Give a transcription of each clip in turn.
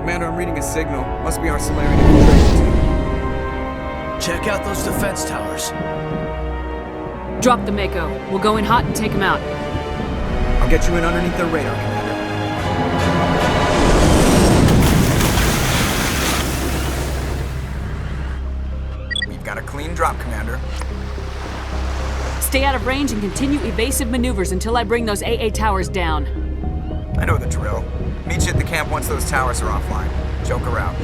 Commander, I'm reading a signal. Must be our Saren infiltration team. Check out those defense towers. Drop the Mako. We'll go in hot and take him out. I'll get you in underneath their radar, Commander. We've got a clean drop, Commander. Stay out of range and continue evasive maneuvers until I bring those AA towers down. I know the drill. Meet you at the camp once those towers are offline. Joker out.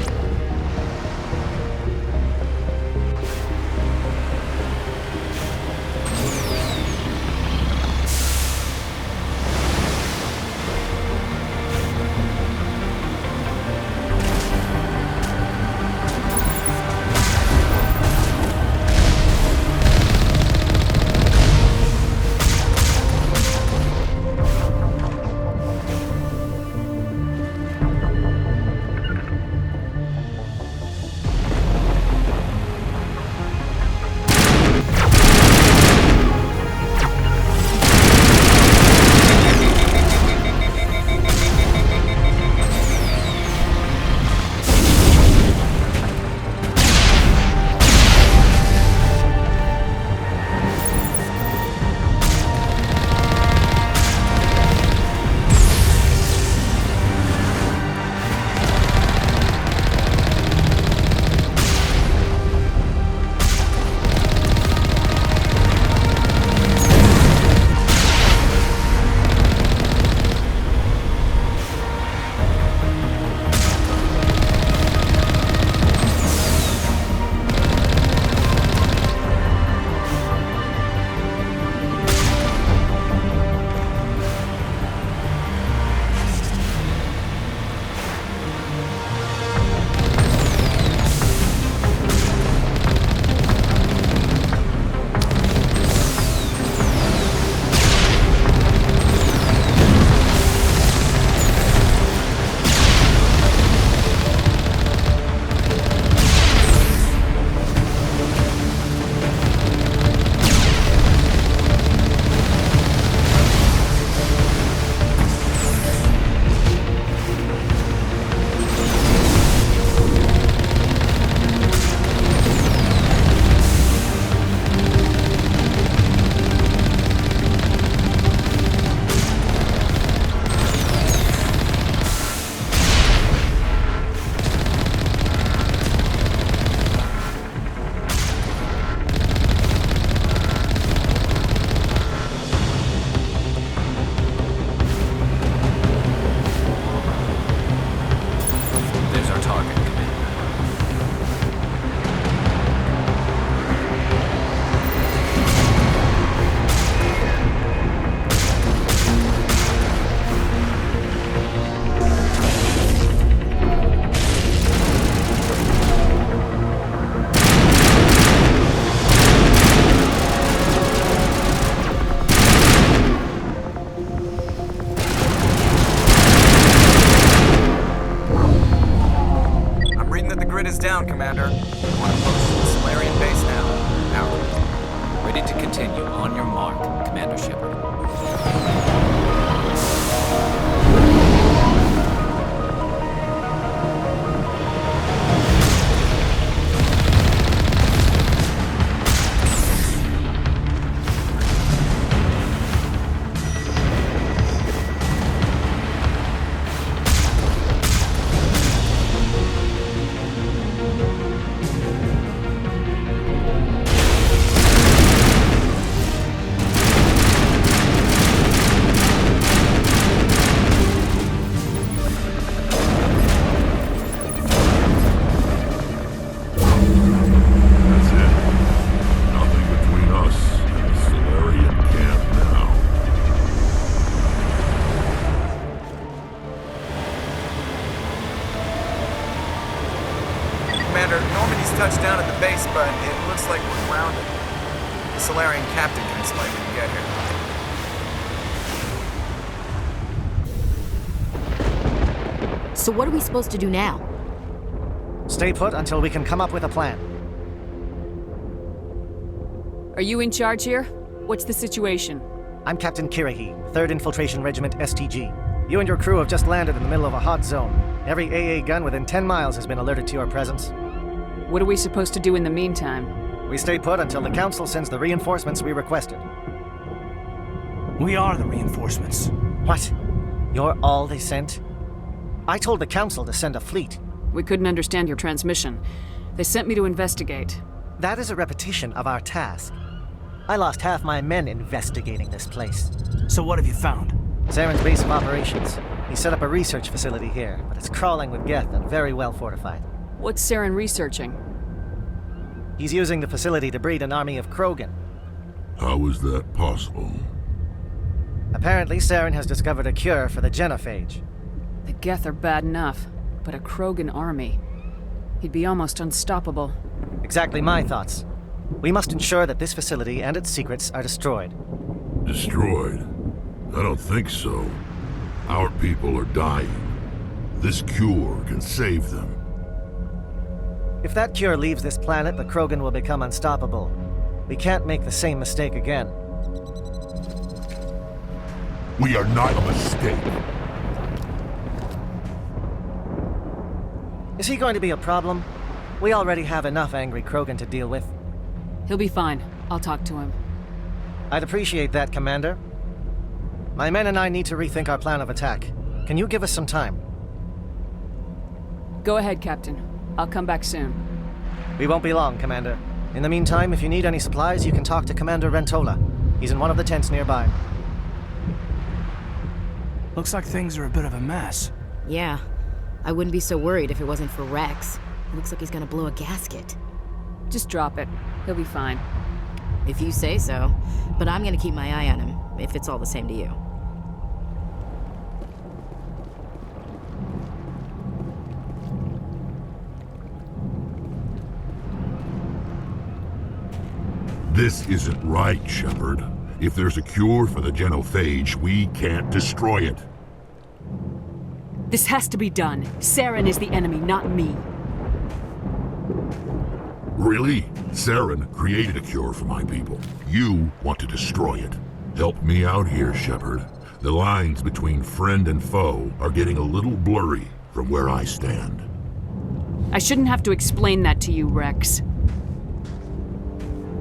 Down, Commander. I want to approach the Solarian base now. Out. Ready to continue. On your mark, Commander Shepard. Touched down at the base, but it looks like we're grounded. The Solarian captain can explain when you get here. So what are we supposed to do now? Stay put until we can come up with a plan. Are you in charge here? What's the situation? I'm Captain Kirahi, 3rd Infiltration Regiment STG. You and your crew have just landed in the middle of a hot zone. Every AA gun within 10 miles has been alerted to your presence. What are we supposed to do in the meantime? We stay put until the Council sends the reinforcements we requested. We are the reinforcements. What? You're all they sent? I told the Council to send a fleet. We couldn't understand your transmission. They sent me to investigate. That is a repetition of our task. I lost half my men investigating this place. So what have you found? Saren's base of operations. He set up a research facility here, but it's crawling with Geth and very well fortified. What's Saren researching? He's using the facility to breed an army of Krogan. How is that possible? Apparently, Saren has discovered a cure for the genophage. The Geth are bad enough, but a Krogan army. He'd be almost unstoppable. Exactly my thoughts. We must ensure that this facility and its secrets are destroyed. Destroyed? I don't think so. Our people are dying. This cure can save them. If that cure leaves this planet, the Krogan will become unstoppable. We can't make the same mistake again. We are not a mistake. Is he going to be a problem? We already have enough angry Krogan to deal with. He'll be fine. I'll talk to him. I'd appreciate that, Commander. My men and I need to rethink our plan of attack. Can you give us some time? Go ahead, Captain. I'll come back soon. We won't be long, Commander. In the meantime, if you need any supplies, you can talk to Commander Rentola. He's in one of the tents nearby. Looks like things are a bit of a mess. Yeah. I wouldn't be so worried if it wasn't for Rex. It looks like he's gonna blow a gasket. Just drop it. He'll be fine. If you say so. But I'm gonna keep my eye on him, if it's all the same to you. This isn't right, Shepard. If there's a cure for the genophage, we can't destroy it. This has to be done. Saren is the enemy, not me. Really? Saren created a cure for my people. You want to destroy it. Help me out here, Shepard. The lines between friend and foe are getting a little blurry from where I stand. I shouldn't have to explain that to you, Rex.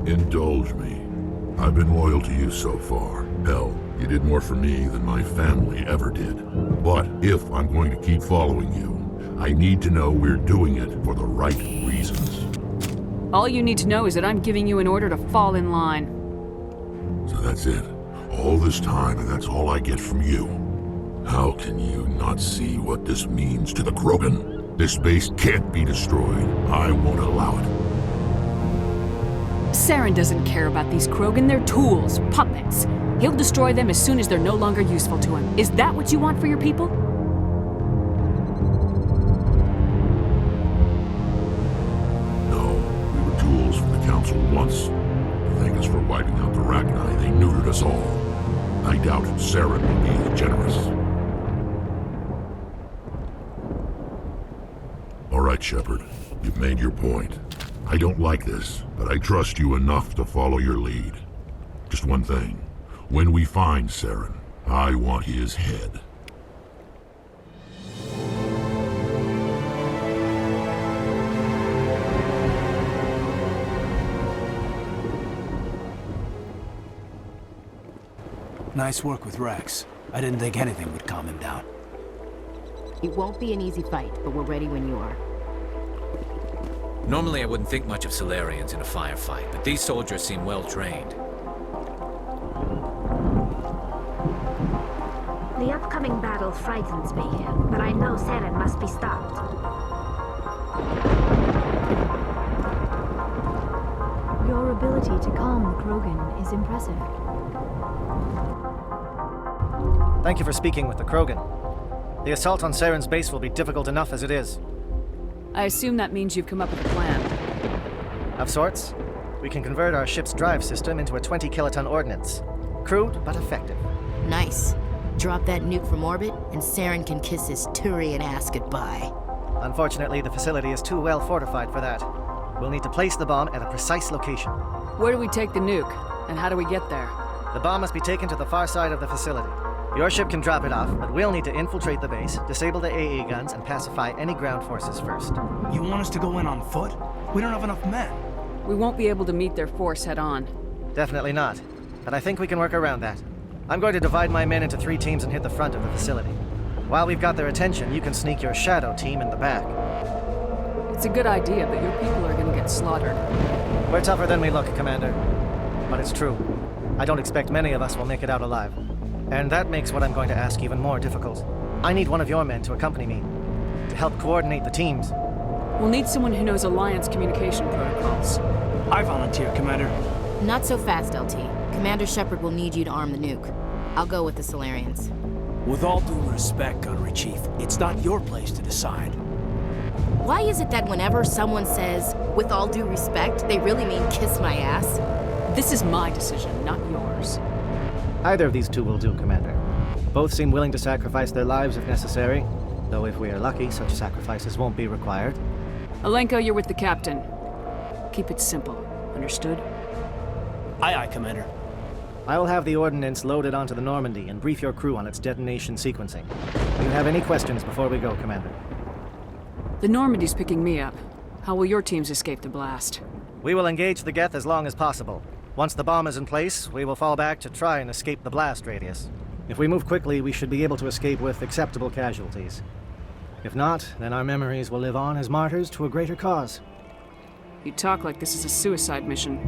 Indulge me. I've been loyal to you so far. Hell, you did more for me than my family ever did. But if I'm going to keep following you, I need to know we're doing it for the right reasons. All you need to know is that I'm giving you an order to fall in line. So that's it. All this time, and that's all I get from you. How can you not see what this means to the Krogan? This base can't be destroyed. I won't allow it. Saren doesn't care about these Krogan. They're tools, puppets. He'll destroy them as soon as they're no longer useful to him. Is that what you want for your people? No, we were tools for the Council once. To thank us for wiping out the Rachni, they neutered us all. I doubt Saren will be as generous. All right, Shepard. You've made your point. I don't like this, but I trust you enough to follow your lead. Just one thing. When we find Saren, I want his head. Nice work with Rex. I didn't think anything would calm him down. It won't be an easy fight, but we're ready when you are. Normally I wouldn't think much of Solarians in a firefight, but these soldiers seem well trained. The upcoming battle frightens me, but I know Saren must be stopped. Your ability to calm the Krogan is impressive. Thank you for speaking with the Krogan. The assault on Saren's base will be difficult enough as it is. I assume that means you've come up with a plan. Of sorts. We can convert our ship's drive system into a 20-kiloton ordnance. Crude, but effective. Nice. Drop that nuke from orbit, and Saren can kiss his Turian ass goodbye. Unfortunately, the facility is too well fortified for that. We'll need to place the bomb at a precise location. Where do we take the nuke? And how do we get there? The bomb must be taken to the far side of the facility. Your ship can drop it off, but we'll need to infiltrate the base, disable the AA guns, and pacify any ground forces first. You want us to go in on foot? We don't have enough men. We won't be able to meet their force head on. Definitely not. But I think we can work around that. I'm going to divide my men into 3 teams and hit the front of the facility. While we've got their attention, you can sneak your shadow team in the back. It's a good idea, but your people are gonna get slaughtered. We're tougher than we look, Commander. But it's true. I don't expect many of us will make it out alive. And that makes what I'm going to ask even more difficult. I need one of your men to accompany me, to help coordinate the teams. We'll need someone who knows Alliance communication protocols. I volunteer, Commander. Not so fast, LT. Commander Shepard will need you to arm the nuke. I'll go with the Solarians. With all due respect, Gunnery Chief, it's not your place to decide. Why is it that whenever someone says, with all due respect, they really mean kiss my ass? This is my decision, not yours. Either of these 2 will do, Commander. Both seem willing to sacrifice their lives if necessary, though if we are lucky, such sacrifices won't be required. Alenko, you're with the captain. Keep it simple. Understood? Aye, aye, Commander. I will have the ordnance loaded onto the Normandy and brief your crew on its detonation sequencing. Do you have any questions before we go, Commander? The Normandy's picking me up. How will your teams escape the blast? We will engage the Geth as long as possible. Once the bomb is in place, we will fall back to try and escape the blast radius. If we move quickly, we should be able to escape with acceptable casualties. If not, then our memories will live on as martyrs to a greater cause. You talk like this is a suicide mission.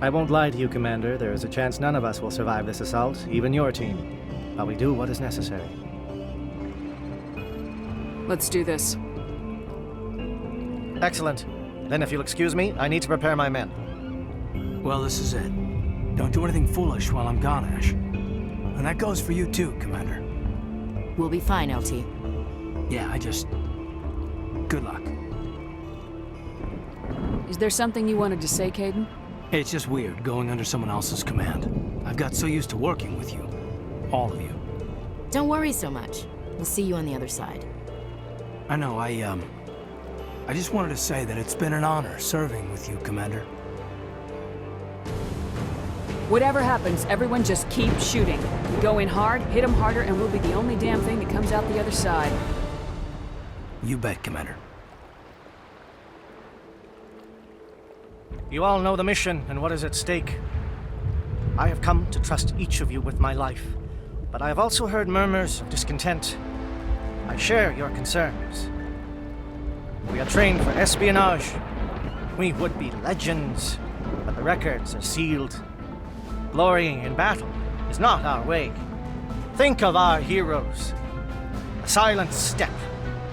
I won't lie to you, Commander. There is a chance none of us will survive this assault, even your team. But we do what is necessary. Let's do this. Excellent. Then if you'll excuse me, I need to prepare my men. Well, this is it. Don't do anything foolish while I'm gone, Ash. And that goes for you too, Commander. We'll be fine, LT. Yeah, good luck. Is there something you wanted to say, Caden? It's just weird going under someone else's command. I've got so used to working with you. All of you. Don't worry so much. We'll see you on the other side. I know, I just wanted to say that it's been an honor serving with you, Commander. Whatever happens, everyone just keep shooting. We go in hard, hit them harder, and we'll be the only damn thing that comes out the other side. You bet, Commander. You all know the mission and what is at stake. I have come to trust each of you with my life, but I have also heard murmurs of discontent. I share your concerns. We are trained for espionage. We would be legends, but the records are sealed. Glory in battle is not our way. Think of our heroes. A silent step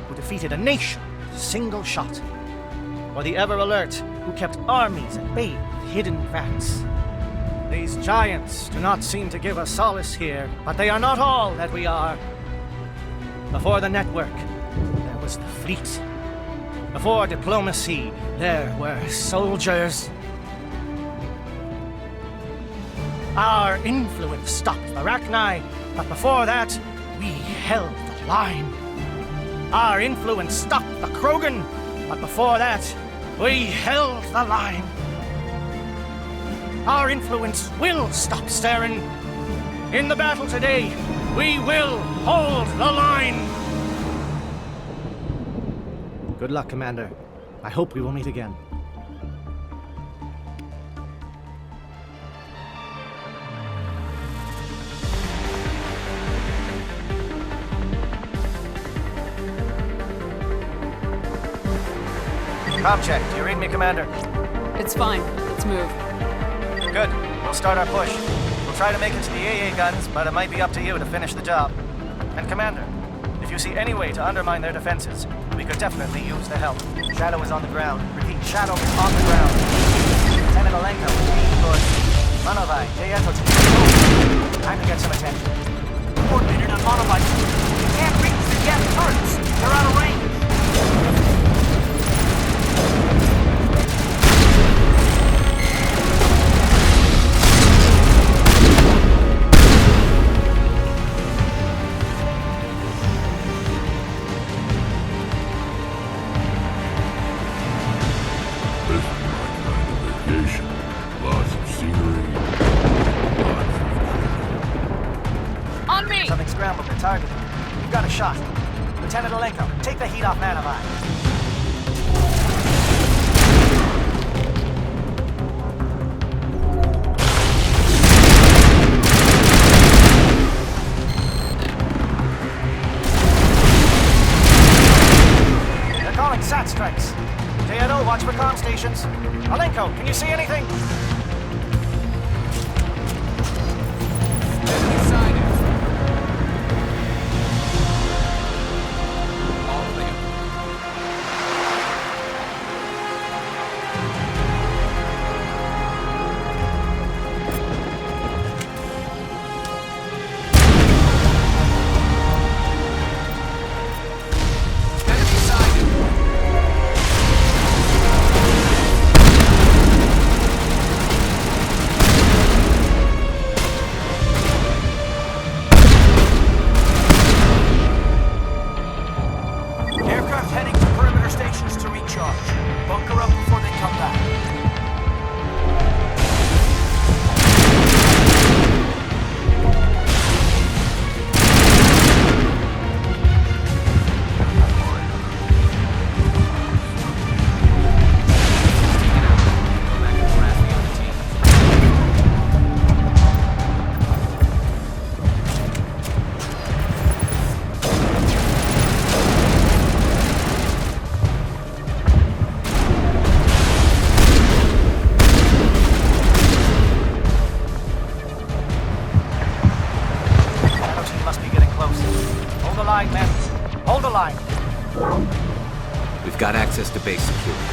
who defeated a nation with a single shot. Or the ever-alert who kept armies at bay with hidden facts. These giants do not seem to give us solace here, but they are not all that we are. Before the network, there was the fleet. Before diplomacy, there were soldiers. Our influence stopped the Arachni, but before that, we held the line. Our influence stopped the Krogan, but before that, we held the line. Our influence will stop Saren. In the battle today, we will hold the line. Good luck, Commander. I hope we will meet again. Com check. Do you read me, Commander? It's fine. Let's move. Good. We'll start our push. We'll try to make it to the AA guns, but it might be up to you to finish the job. And Commander, if you see any way to undermine their defenses, we could definitely use the help. Shadow is on the ground. Repeat, Shadow is on the ground. Lieutenant Alenko, good. Monovite, time to get some attention. Coordinated on Monovite. We can't reach the Geth turrets. They're out of range. This is my kind of vacation. Lots of scenery, lots of they've scrambled their target. You've got a shot. Lieutenant Alenko, take the heat off Manavai. SAT strikes. JNO, watch for comm stations. Alenko, can you see anything? Enemy sighted. All clear. Enemy sighted. Aircraft heading to perimeter stations to recharge. Bunker up before they come back. Go back and harass the other team. Shadow team must be getting close. Hold the line, men. Hold the line. We've got access to base security.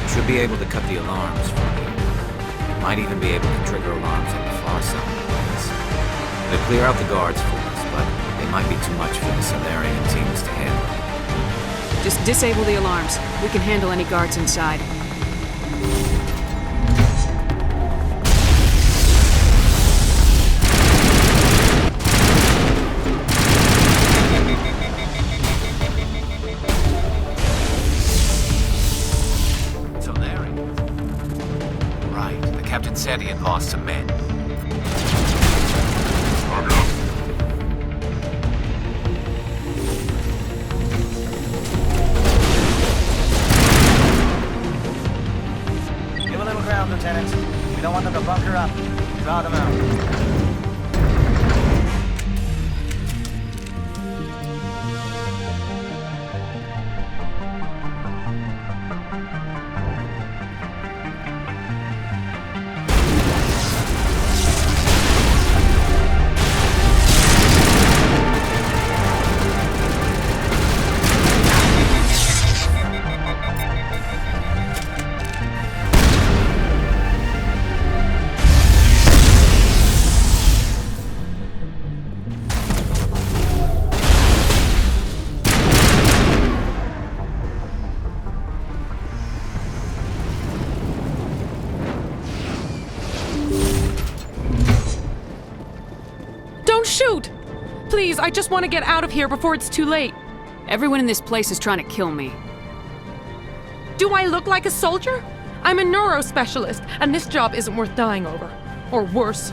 We should be able to cut the alarms from here. Might even be able to trigger alarms on the far side of the base. They'll clear out the guards for us, but they might be too much for the Salarian teams to handle. Just disable the alarms. We can handle any guards inside. Salarian? Right. The captain said he had lost some men. Arm it up. Give a little ground, Lieutenant. We don't want them to bunker up. Draw them out. Don't shoot! Please, I just want to get out of here before it's too late. Everyone in this place is trying to kill me. Do I look like a soldier? I'm a neurospecialist, and this job isn't worth dying over. Or worse.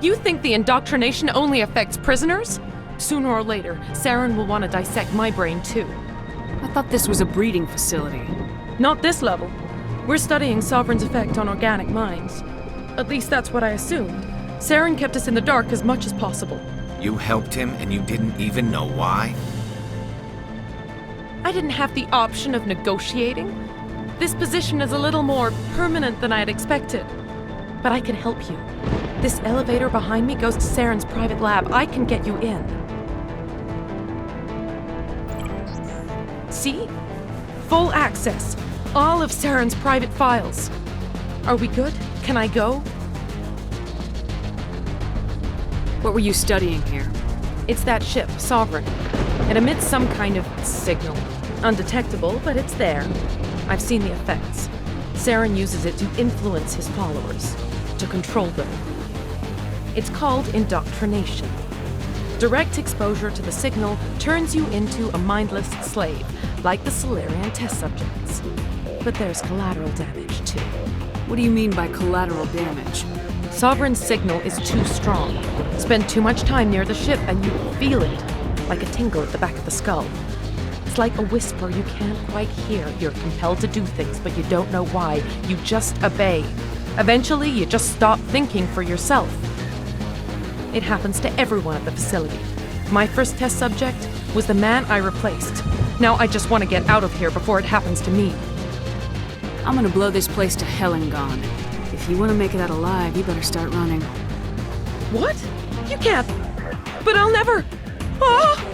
You think the indoctrination only affects prisoners? Sooner or later, Saren will want to dissect my brain too. I thought this was a breeding facility. Not this level. We're studying Sovereign's effect on organic minds. At least that's what I assumed. Saren kept us in the dark as much as possible. You helped him and you didn't even know why? I didn't have the option of negotiating. This position is a little more permanent than I had expected. But I can help you. This elevator behind me goes to Saren's private lab. I can get you in. See? Full access. All of Saren's private files. Are we good? Can I go? What were you studying here? It's that ship, Sovereign. It emits some kind of signal. Undetectable, but it's there. I've seen the effects. Saren uses it to influence his followers, to control them. It's called indoctrination. Direct exposure to the signal turns you into a mindless slave, like the Salarian test subjects. But there's collateral damage, too. What do you mean by collateral damage? Sovereign's signal is too strong. Spend too much time near the ship and you feel it, like a tingle at the back of the skull. It's like a whisper you can't quite hear. You're compelled to do things, but you don't know why. You just obey. Eventually, you just stop thinking for yourself. It happens to everyone at the facility. My first test subject was the man I replaced. Now I just want to get out of here before it happens to me. I'm gonna blow this place to hell and gone. If you want to make it out alive, you better start running. What? You can't. But I'll never. Ah!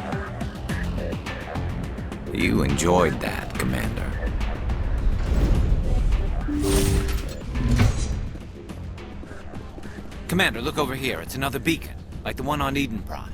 You enjoyed that, Commander. Commander, look over here. It's another beacon, like the one on Eden Prime.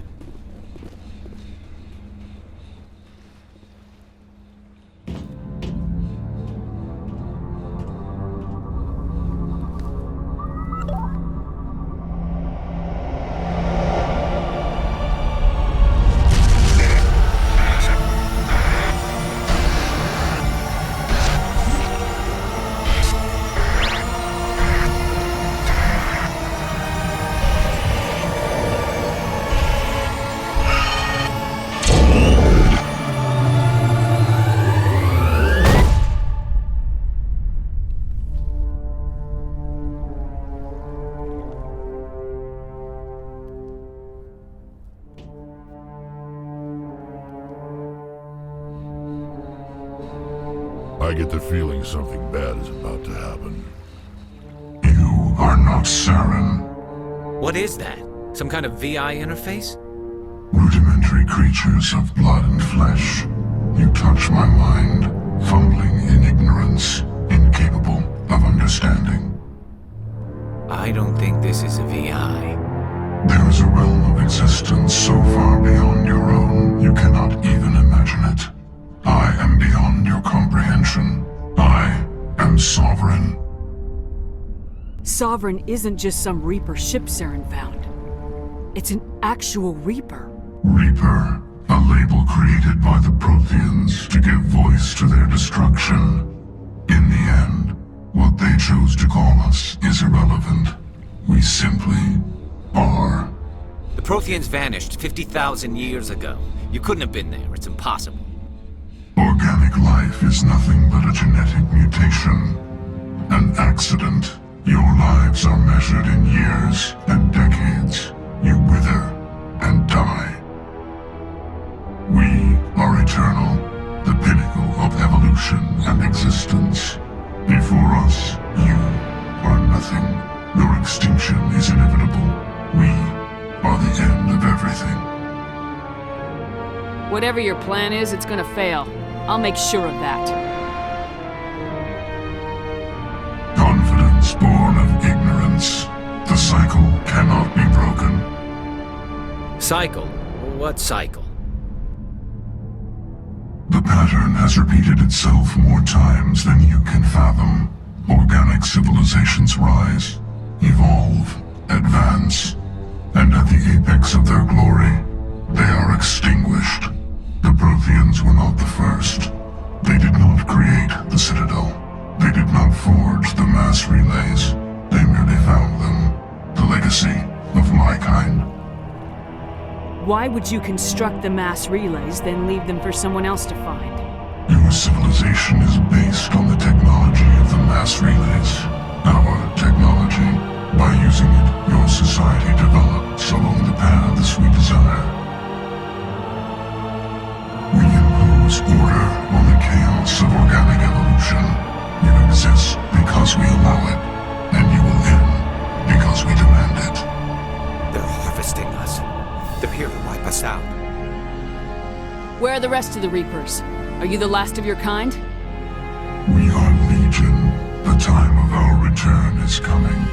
I get the feeling something bad is about to happen. You are not Saren. What is that? Some kind of VI interface? Rudimentary creatures of blood and flesh. You touch my mind, fumbling in ignorance, incapable of understanding. I don't think this is a VI. There is a realm of existence so far beyond your own, you cannot even imagine it. I am beyond your comprehension. I am Sovereign. Sovereign isn't just some Reaper ship Saren found. It's an actual Reaper. Reaper, a label created by the Protheans to give voice to their destruction. In the end, what they chose to call us is irrelevant. We simply are. The Protheans vanished 50,000 years ago. You couldn't have been there. It's impossible. Organic life is nothing but a genetic mutation. An accident. Your lives are measured in years and decades. You wither and die. We are eternal, the pinnacle of evolution and existence. Before us, you are nothing. Your extinction is inevitable. We are the end of everything. Whatever your plan is, it's gonna fail. I'll make sure of that. Confidence born of ignorance. The cycle cannot be broken. Cycle? What cycle? The pattern has repeated itself more times than you can fathom. Organic civilizations rise, evolve, advance, and at the apex of their glory, they are extinguished. The Protheans were not the first. They did not create the Citadel. They did not forge the mass relays. They merely found them. The legacy of my kind. Why would you construct the mass relays, then leave them for someone else to find? Your civilization is based on the technology of the mass relays. Our technology. By using it, your society develops along the paths we desire. We impose order on the chaos of organic evolution. You exist because we allow it, and you will end because we demand it. They're harvesting us. They're here to wipe us out. Where are the rest of the Reapers? Are you the last of your kind? We are Legion. The time of our return is coming.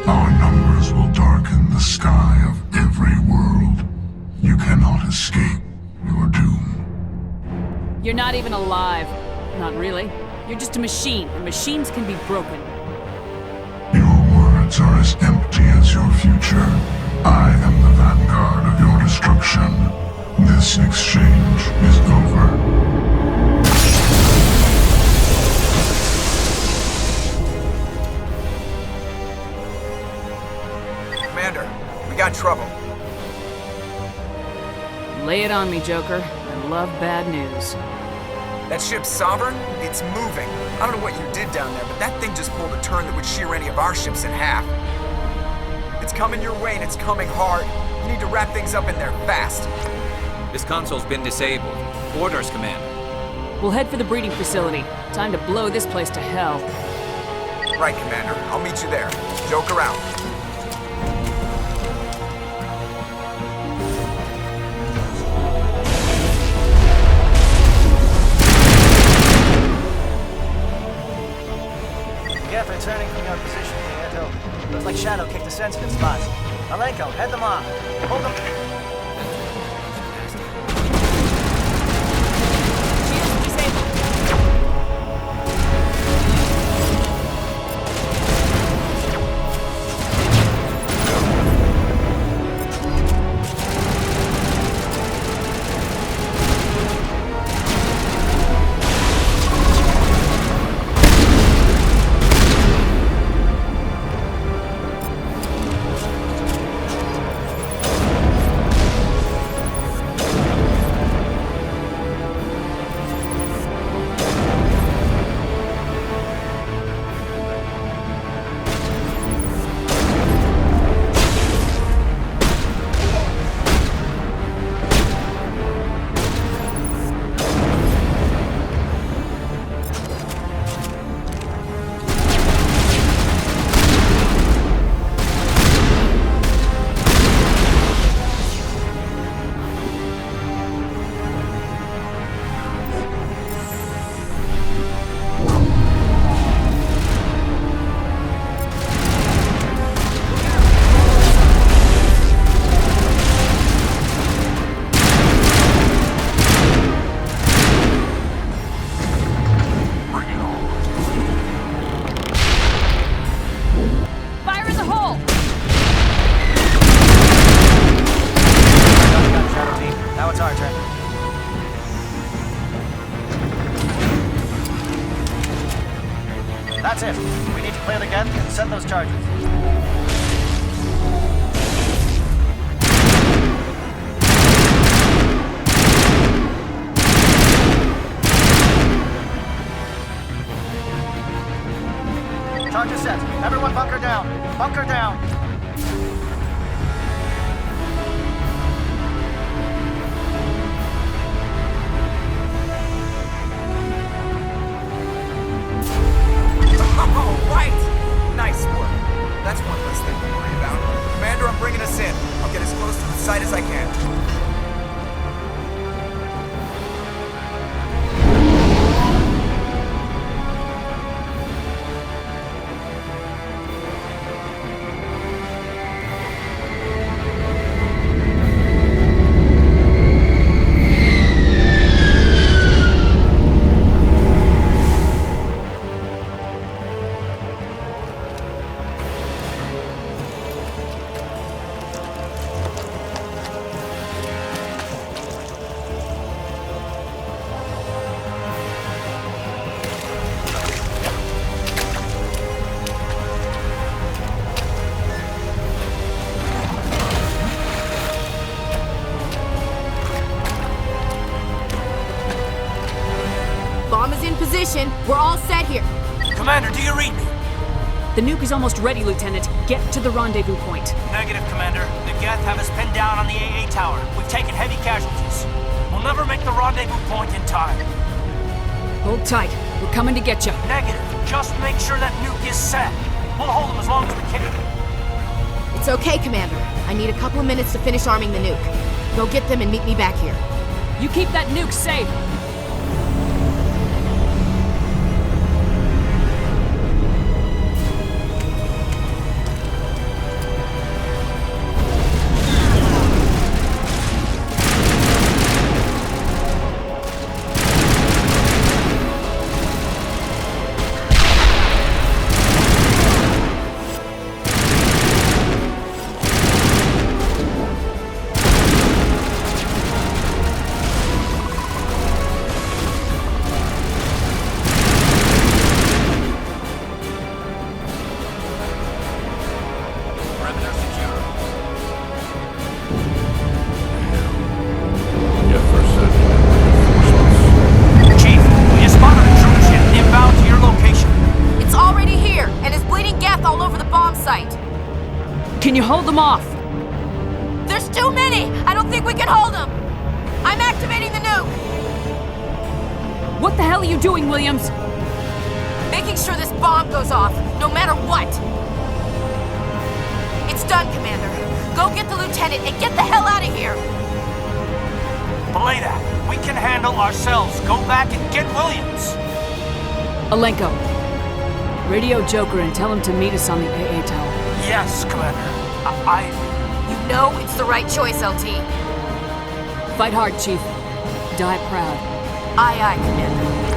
Our numbers will darken the sky of every world. You cannot escape your doom. You're not even alive. Not really. You're just a machine, and machines can be broken. Your words are as empty as your future. I am the vanguard of your destruction. This exchange is over. Lay it on me, Joker. I love bad news. That ship Sovereign? It's moving. I don't know what you did down there, but that thing just pulled a turn that would shear any of our ships in half. It's coming your way, and it's coming hard. You need to wrap things up in there fast. This console's been disabled. Orders, Commander. We'll head for the breeding facility. Time to blow this place to hell. Right, Commander. I'll meet you there. Joker out. Get returning from your position, Prieto. Looks like Shadow kicked a sensitive spot. Malenko, head them off. Hold them. That's it. We need to clear the gate and send those charges. Charges set. Everyone bunker down. Bunker down. Oh, right! Nice work. That's one less thing to worry about. Commander, I'm bringing us in. I'll get as close to the site as I can. Position. We're all set here. Commander, do you read me? The nuke is almost ready, Lieutenant. Get to the rendezvous point. Negative, Commander. The Geth have us pinned down on the AA tower. We've taken heavy casualties. We'll never make the rendezvous point in time. Hold tight. We're coming to get you. Negative. Just make sure that nuke is set. We'll hold them as long as we can. It's okay, Commander. I need a couple of minutes to finish arming the nuke. Go get them and meet me back here. You keep that nuke safe. can hold them! I'm activating the nuke! What the hell are you doing, Williams? Making sure this bomb goes off, no matter what! It's done, Commander. Go get the lieutenant and get the hell out of here! Belay that. We can handle ourselves. Go back and get Williams. Alenko, radio Joker and tell him to meet us on the AA tower. Yes, Commander. You know it's the right choice, LT. Fight hard, Chief. Die proud. Aye, aye, Commander.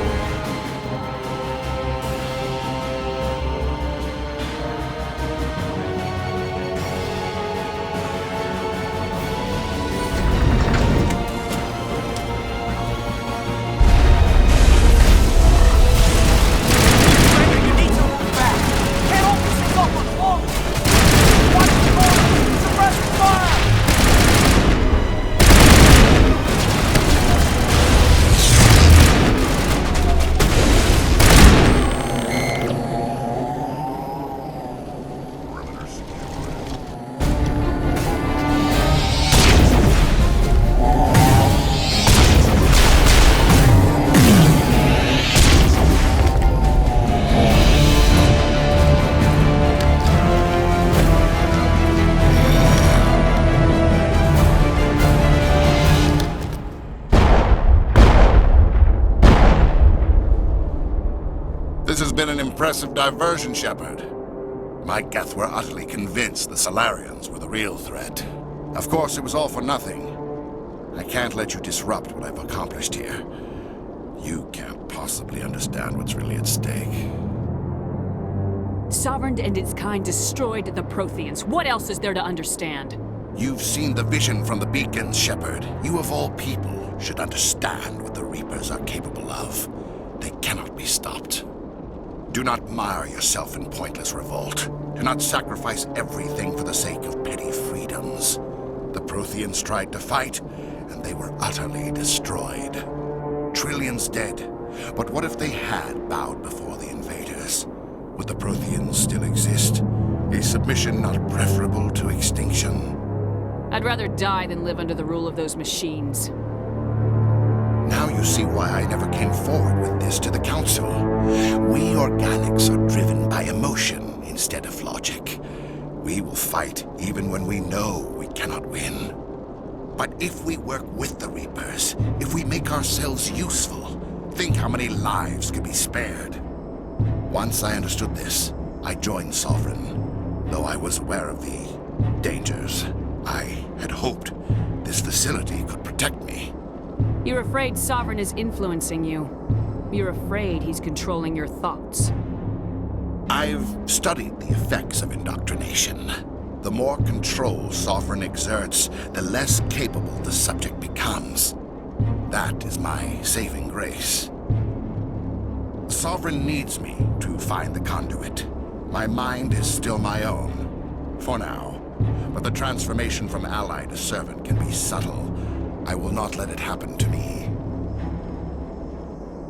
This has been an impressive diversion, Shepard. My Geth were utterly convinced the Salarians were the real threat. Of course, it was all for nothing. I can't let you disrupt what I've accomplished here. You can't possibly understand what's really at stake. Sovereign and its kind destroyed the Protheans. What else is there to understand? You've seen the vision from the beacons, Shepard. You of all people should understand what the Reapers are capable of. They cannot be stopped. Do not mire yourself in pointless revolt. Do not sacrifice everything for the sake of petty freedoms. The Protheans tried to fight, and they were utterly destroyed. Trillions dead. But what if they had bowed before the invaders? Would the Protheans still exist? Is submission not preferable to extinction? I'd rather die than live under the rule of those machines. Now you see why I never came forward with this to the Council. We organics are driven by emotion instead of logic. We will fight even when we know we cannot win. But if we work with the Reapers, if we make ourselves useful, think how many lives could be spared. Once I understood this, I joined Sovereign, though I was aware of the dangers. I had hoped this facility could protect me. You're afraid Sovereign is influencing you. You're afraid he's controlling your thoughts. I've studied the effects of indoctrination. The more control Sovereign exerts, the less capable the subject becomes. That is my saving grace. Sovereign needs me to find the conduit. My mind is still my own, for now. But the transformation from ally to servant can be subtle. I will not let it happen to me.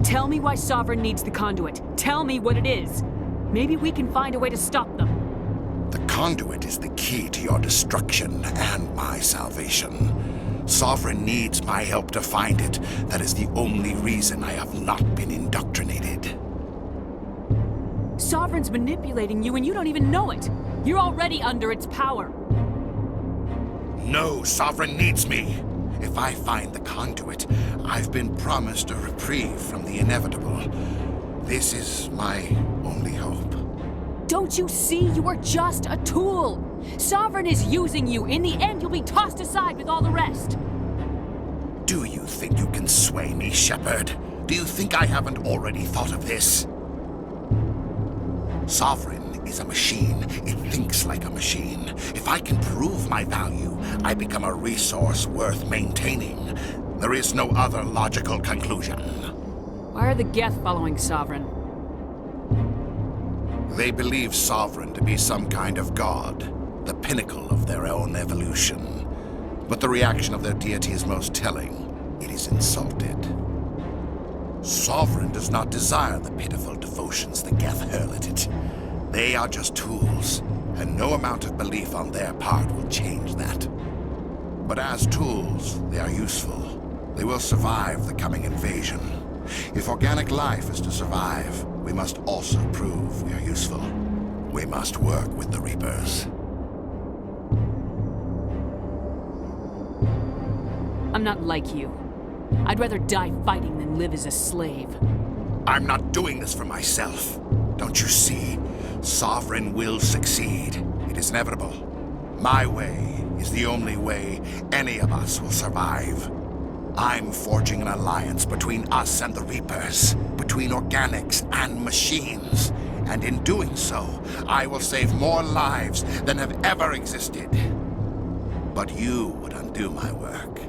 Tell me why Sovereign needs the conduit. Tell me what it is. Maybe we can find a way to stop them. The conduit is the key to your destruction and my salvation. Sovereign needs my help to find it. That is the only reason I have not been indoctrinated. Sovereign's manipulating you and you don't even know it. You're already under its power. No, Sovereign needs me. If I find the conduit, I've been promised a reprieve from the inevitable. This is my only hope. Don't you see? You are just a tool. Sovereign is using you. In the end, you'll be tossed aside with all the rest. Do you think you can sway me, Shepard? Do you think I haven't already thought of this? Sovereign is a machine. It thinks like a machine. If I can prove my value, I become a resource worth maintaining. There is no other logical conclusion. Why are the Geth following Sovereign? They believe Sovereign to be some kind of god, the pinnacle of their own evolution. But the reaction of their deity is most telling. It is insulted. Sovereign does not desire the pitiful devotions the Geth hurl at it. They are just tools, and no amount of belief on their part will change that. But as tools, they are useful. They will survive the coming invasion. If organic life is to survive, we must also prove we are useful. We must work with the Reapers. I'm not like you. I'd rather die fighting than live as a slave. I'm not doing this for myself. Don't you see? Sovereign will succeed. It is inevitable. My way is the only way any of us will survive. I'm forging an alliance between us and the Reapers, between organics and machines. And in doing so, I will save more lives than have ever existed. But you would undo my work.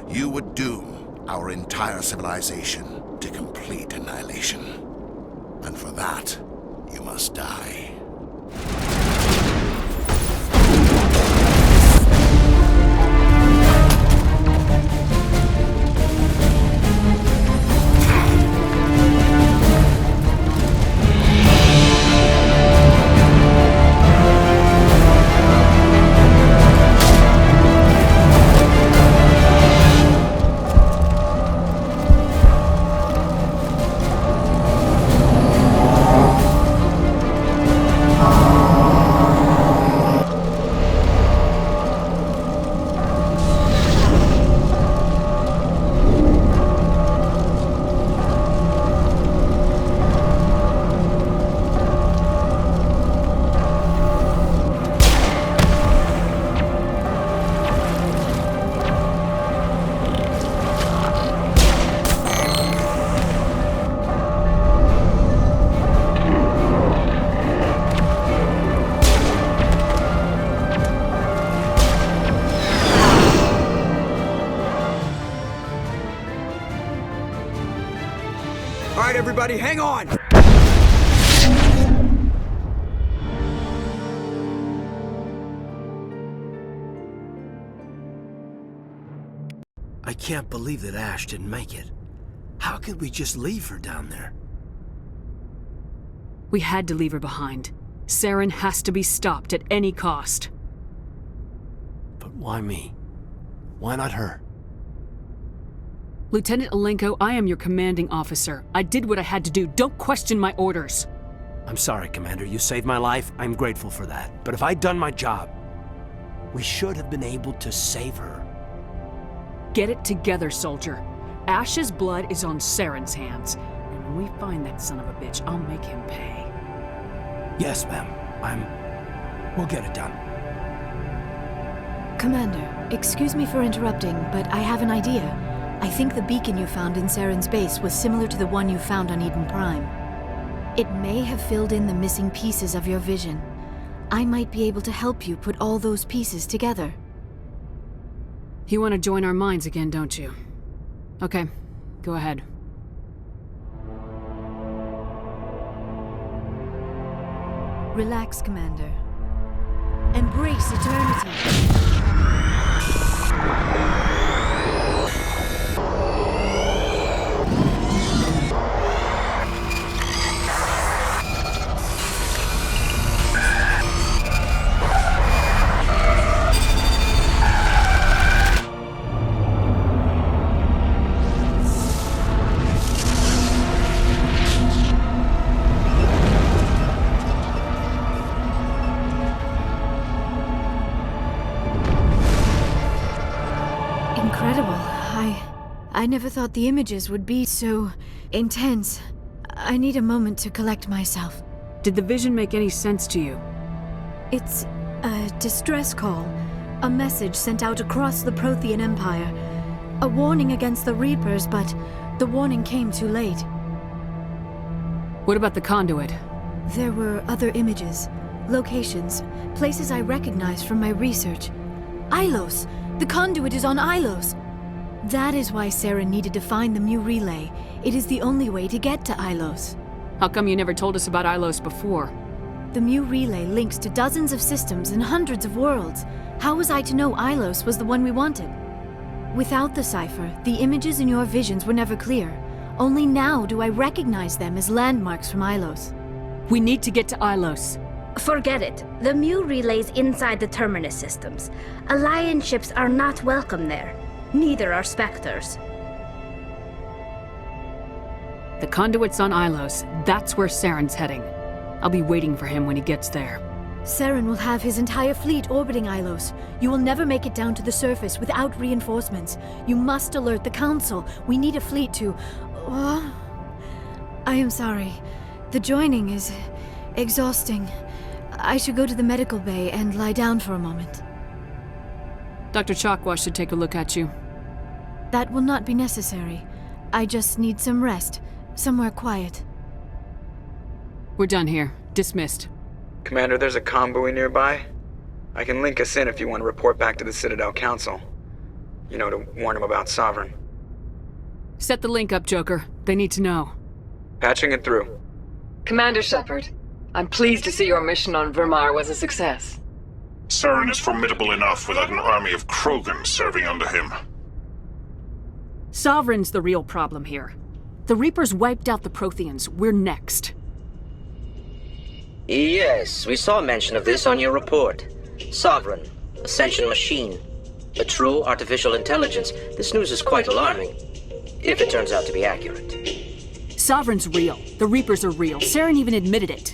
You would doom our entire civilization to complete annihilation. And for that, you must die. All right, everybody, hang on! I can't believe that Ash didn't make it. How could we just leave her down there? We had to leave her behind. Saren has to be stopped at any cost. But why me? Why not her? Lieutenant Alenko, I am your commanding officer. I did what I had to do. Don't question my orders. I'm sorry, Commander. You saved my life. I'm grateful for that. But if I'd done my job, we should have been able to save her. Get it together, soldier. Ash's blood is on Saren's hands. And when we find that son of a bitch, I'll make him pay. Yes, ma'am. We'll get it done. Commander, excuse me for interrupting, but I have an idea. I think the beacon you found in Saren's base was similar to the one you found on Eden Prime. It may have filled in the missing pieces of your vision. I might be able to help you put all those pieces together. You want to join our minds again, don't you? Okay, go ahead. Relax, Commander. Embrace eternity. Incredible. I never thought the images would be so intense. I need a moment to collect myself. Did the vision make any sense to you? It's a distress call. A message sent out across the Prothean Empire. A warning against the Reapers, but the warning came too late. What about the conduit? There were other images, locations, places I recognized from my research. Ilos! The conduit is on Ilos! That is why Saren needed to find the Mu relay. It is the only way to get to Ilos. How come you never told us about Ilos before? The Mu relay links to dozens of systems and hundreds of worlds. How was I to know Ilos was the one we wanted? Without the cipher, the images in your visions were never clear. Only now do I recognize them as landmarks from Ilos. We need to get to Ilos. Forget it. The Mu relay's inside the Terminus systems. Alliance ships are not welcome there. Neither are Spectres. The conduit's on Ilos. That's where Saren's heading. I'll be waiting for him when he gets there. Saren will have his entire fleet orbiting Ilos. You will never make it down to the surface without reinforcements. You must alert the Council. We need a fleet to... I am sorry. The joining is exhausting. I should go to the medical bay and lie down for a moment. Dr. Chakwa should take a look at you. That will not be necessary. I just need some rest. Somewhere quiet. We're done here. Dismissed. Commander, there's a comm buoy nearby. I can link us in if you want to report back to the Citadel Council. You know, to warn them about Sovereign. Set the link up, Joker. They need to know. Patching it through. Commander Shepard, I'm pleased to see your mission on Virmiret was a success. Saren is formidable enough without an army of Krogan serving under him. Sovereign's the real problem here. The Reapers wiped out the Protheans. We're next. Yes, we saw mention of this on your report. Sovereign, Ascension machine, a true artificial intelligence. This news is quite alarming, if it turns out to be accurate. Sovereign's real. The Reapers are real. Saren even admitted it.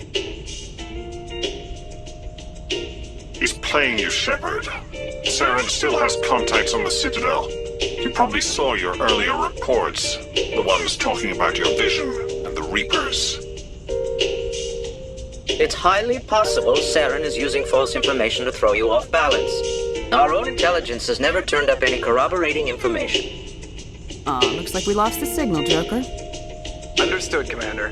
He's playing you, Shepard. Saren still has contacts on the Citadel. You probably saw your earlier reports, the ones talking about your vision and the Reapers. It's highly possible Saren is using false information to throw you off balance. Our own intelligence has never turned up any corroborating information. Looks like we lost the signal, Joker. Understood, Commander.